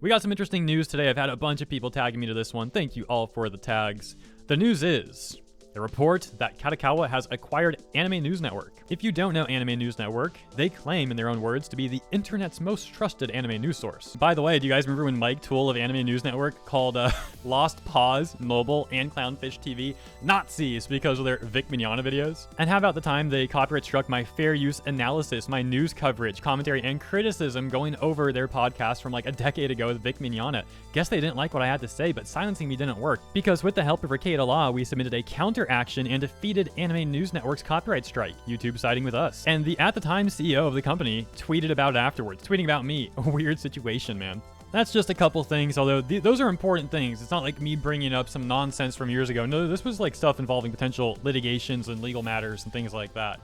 We got some interesting news today. I've had a bunch of people tagging me to this one. Thank you all for the tags. The news is the report that Kadokawa has acquired Anime News Network. If you don't know Anime News Network, they claim in their own words to be the internet's most trusted anime news source. By the way, do you guys remember when Mike Toole of Anime News Network called Lost Paws, Mobile, and Clownfish TV Nazis because of their Vic Mignogna videos? And how about the time they copyright struck my fair use analysis, my news coverage, commentary, and criticism going over their podcast from like a decade ago with Vic Mignogna? Guess they didn't like what I had to say, but silencing me didn't work, because with the help of Ricada Law, we submitted a counteraction and defeated Anime News Network's copyright strike, YouTube siding with us. And the at the time CEO of the company tweeted about it afterwards, tweeting about me. A weird situation, man. That's just a couple things, although those are important things. It's not like me bringing up some nonsense from years ago. No, this was like stuff involving potential litigations and legal matters and things like that.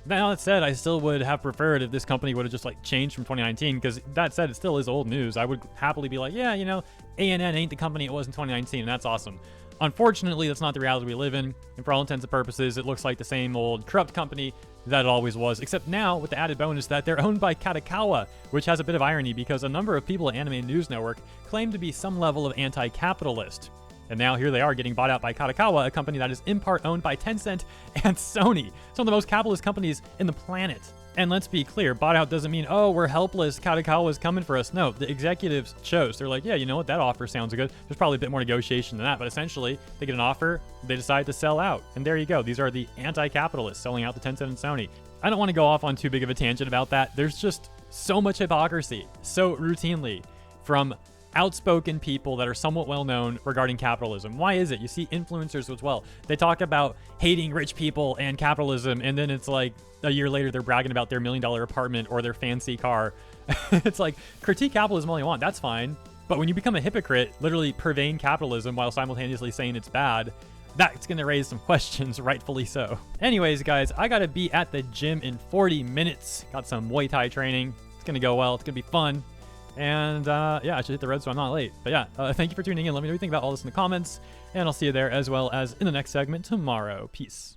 Now that said, I still would have preferred if this company would have just like changed from 2019, because that said, it still is old news. I would happily be like, yeah, you know, ANN ain't the company it was in 2019, and that's awesome. Unfortunately, that's not the reality we live in, and for all intents and purposes, it looks like the same old corrupt company that it always was, except now with the added bonus that they're owned by Kadokawa, which has a bit of irony because a number of people at Anime News Network claim to be some level of anti-capitalist. And now here they are getting bought out by Kadokawa, a company that is in part owned by Tencent and Sony, some of the most capitalist companies in the planet. And let's be clear, bought out doesn't mean, oh, we're helpless, Kadokawa's coming for us. No, the executives chose. They're like, yeah, you know what, that offer sounds good. There's probably a bit more negotiation than that, but essentially, they get an offer, they decide to sell out. And there you go. These are the anti-capitalists selling out to Tencent and Sony. I don't want to go off on too big of a tangent about that. There's just so much hypocrisy, so routinely, from outspoken people that are somewhat well known regarding capitalism. Why is it? You see influencers as well. They talk about hating rich people and capitalism, and then it's like a year later they're bragging about their $1 million apartment or their fancy car. It's like, critique capitalism all you want, that's fine. But when you become a hypocrite, literally purveying capitalism while simultaneously saying it's bad, that's going to raise some questions, rightfully so. Anyways, guys, I got to be at the gym in 40 minutes. Got some Muay Thai training. It's going to go well. It's going to be fun. And yeah, I should hit the road so I'm not late. But yeah, thank you for tuning in. Let me know what you think about all this in the comments, and I'll see you there as well as in the next segment tomorrow. Peace.